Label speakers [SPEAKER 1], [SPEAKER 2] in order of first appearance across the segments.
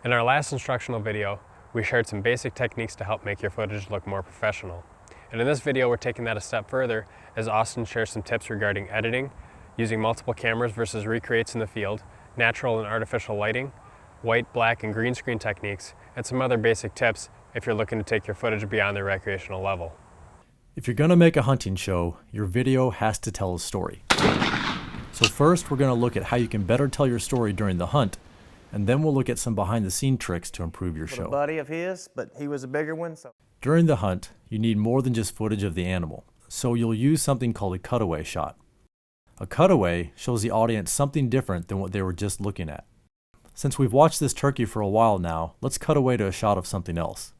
[SPEAKER 1] In our last instructional video, we shared some basic techniques to help make your footage look more professional. And in this video, we're taking that a step further as Austin shares some tips regarding editing, using multiple cameras versus recreates in the field, natural and artificial lighting, white, black, and green screen techniques, and some other basic tips if you're looking to take your footage beyond the recreational level.
[SPEAKER 2] If you're going to make a hunting show, your video has to tell a story. So first, we're going to look at how you can better tell your story during the hunt, and then we'll look at some behind-the-scenes tricks to improve your show.
[SPEAKER 3] A buddy of his, but he was a bigger one.
[SPEAKER 2] During the hunt, you need more than just footage of the animal, so you'll use something called a cutaway shot. A cutaway shows the audience something different than what they were just looking at. Since we've watched this turkey for a while now, let's cut away to a shot of something else.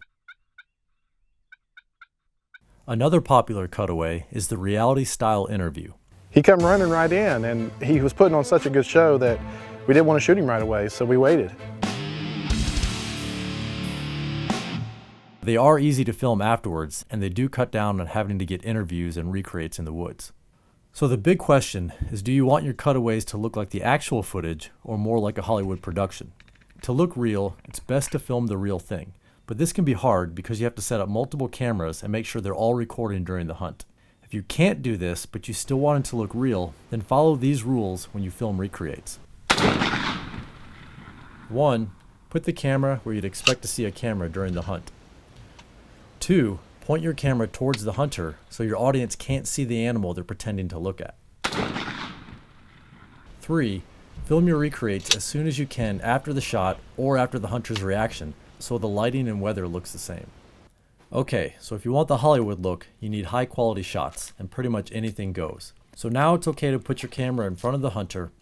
[SPEAKER 2] Another popular cutaway is the reality-style interview.
[SPEAKER 4] He come running right in, and he was putting on such a good show that we didn't want to shoot him right away, so we waited.
[SPEAKER 2] They are easy to film afterwards, and they do cut down on having to get interviews and recreates in the woods. So the big question is, do you want your cutaways to look like the actual footage or more like a Hollywood production? To look real, it's best to film the real thing, but this can be hard because you have to set up multiple cameras and make sure they're all recording during the hunt. If you can't do this, but you still want it to look real, then follow these rules when you film recreates. 1. Put the camera where you'd expect to see a camera during the hunt. 2. Point your camera towards the hunter so your audience can't see the animal they're pretending to look at. 3. Film your recreates as soon as you can after the shot or after the hunter's reaction so the lighting and weather looks the same. Okay, so if you want the Hollywood look, you need high quality shots, and pretty much anything goes. So now it's okay to put your camera in front of the hunter,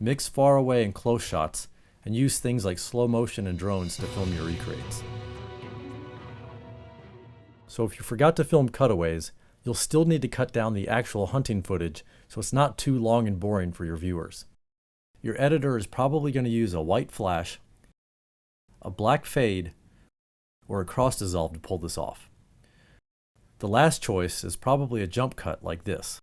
[SPEAKER 2] mix far away and close shots, and use things like slow motion and drones to film your recreates. So if you forgot to film cutaways, you'll still need to cut down the actual hunting footage so it's not too long and boring for your viewers. Your editor is probably going to use a white flash, a black fade, or a cross dissolve to pull this off. The last choice is probably a jump cut like this.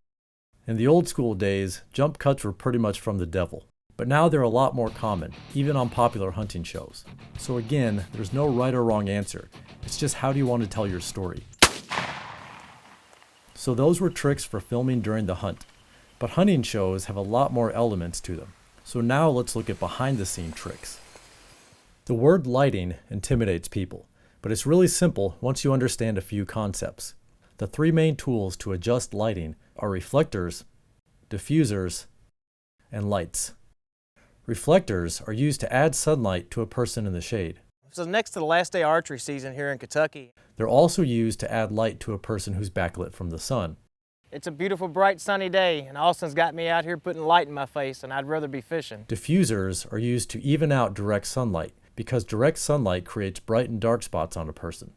[SPEAKER 2] In the old school days, jump cuts were pretty much from the devil, but now they're a lot more common, even on popular hunting shows. So again, there's no right or wrong answer. It's just how do you want to tell your story. So those were tricks for filming during the hunt, but hunting shows have a lot more elements to them. So now let's look at behind the scene tricks. The word lighting intimidates people, but it's really simple once you understand a few concepts. The three main tools to adjust lighting are reflectors, diffusers, and lights. Reflectors are used to add sunlight to a person in the shade.
[SPEAKER 3] So next to the last day archery season here in Kentucky.
[SPEAKER 2] They're also used to add light to a person who's backlit from the sun.
[SPEAKER 3] It's a beautiful, bright, sunny day, and Austin's got me out here putting light in my face, and I'd rather be fishing.
[SPEAKER 2] Diffusers are used to even out direct sunlight, because direct sunlight creates bright and dark spots on a person.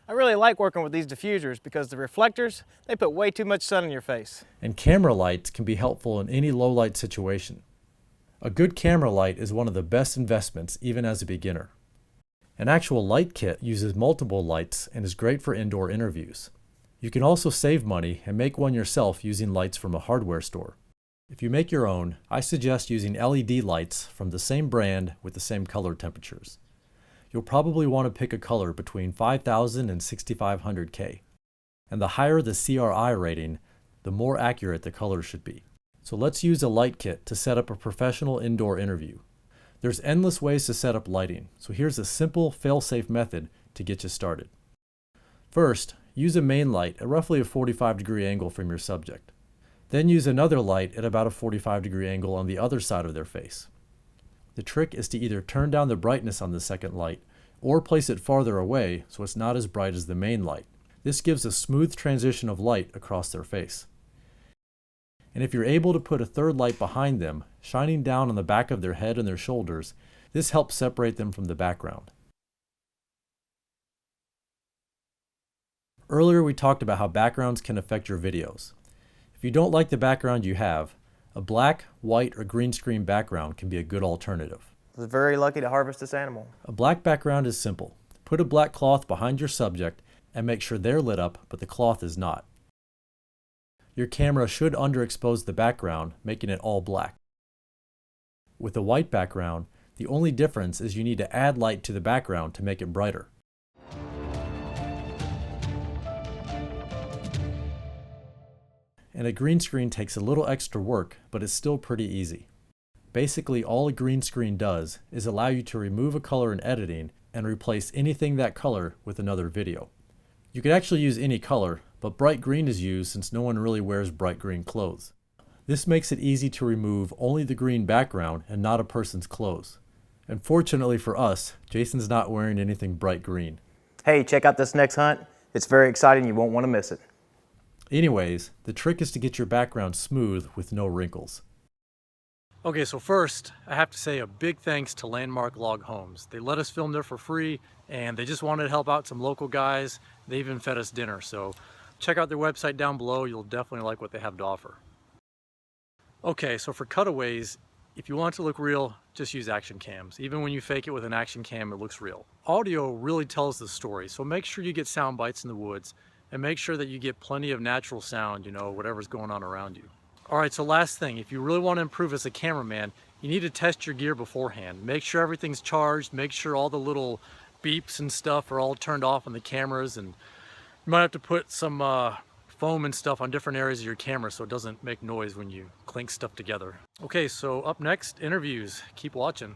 [SPEAKER 3] I really like working with these diffusers because the reflectors, they put way too much sun in your face.
[SPEAKER 2] And camera lights can be helpful in any low light situation. A good camera light is one of the best investments even as a beginner. An actual light kit uses multiple lights and is great for indoor interviews. You can also save money and make one yourself using lights from a hardware store. If you make your own, I suggest using LED lights from the same brand with the same color temperatures. You'll probably want to pick a color between 5000 and 6500 K. And the higher the CRI rating, the more accurate the color should be. So let's use a light kit to set up a professional indoor interview. There's endless ways to set up lighting, so here's a simple fail-safe method to get you started. First, use a main light at roughly a 45-degree angle from your subject. Then use another light at about a 45-degree angle on the other side of their face. The trick is to either turn down the brightness on the second light or place it farther away so it's not as bright as the main light. This gives a smooth transition of light across their face. And if you're able to put a third light behind them, shining down on the back of their head and their shoulders, this helps separate them from the background. Earlier we talked about how backgrounds can affect your videos. If you don't like the background you have, a black, white, or green screen background can be a good alternative.
[SPEAKER 3] I was very lucky to harvest this animal.
[SPEAKER 2] A black background is simple. Put a black cloth behind your subject and make sure they're lit up, but the cloth is not. Your camera should underexpose the background, making it all black. With a white background, The only difference is you need to add light to the background to make it brighter. And a green screen takes a little extra work, but it's still pretty easy. Basically, all a green screen does is allow you to remove a color in editing and replace anything that color with another video. You could actually use any color, but bright green is used since no one really wears bright green clothes. This makes it easy to remove only the green background and not a person's clothes. And fortunately for us, Jason's not wearing anything bright green.
[SPEAKER 3] Hey, check out this next hunt. It's very exciting. You won't want to miss it.
[SPEAKER 2] Anyways, the trick is to get your background smooth with no wrinkles. Okay, so first, I have to say a big thanks to Landmark Log Homes. They let us film there for free, and they just wanted to help out some local guys. They even fed us dinner, so check out their website down below. You'll definitely like what they have to offer. Okay, so for cutaways, if you want it to look real, just use action cams. Even when you fake it with an action cam, it looks real. Audio really tells the story, so make sure you get sound bites in the woods, and make sure that you get plenty of natural sound, you know, whatever's going on around you. All right, so last thing, if you really want to improve as a cameraman, you need to test your gear beforehand. Make sure everything's charged, make sure all the little beeps and stuff are all turned off on the cameras, and you might have to put some foam and stuff on different areas of your camera so it doesn't make noise when you clink stuff together. Okay, so up next, interviews. Keep watching.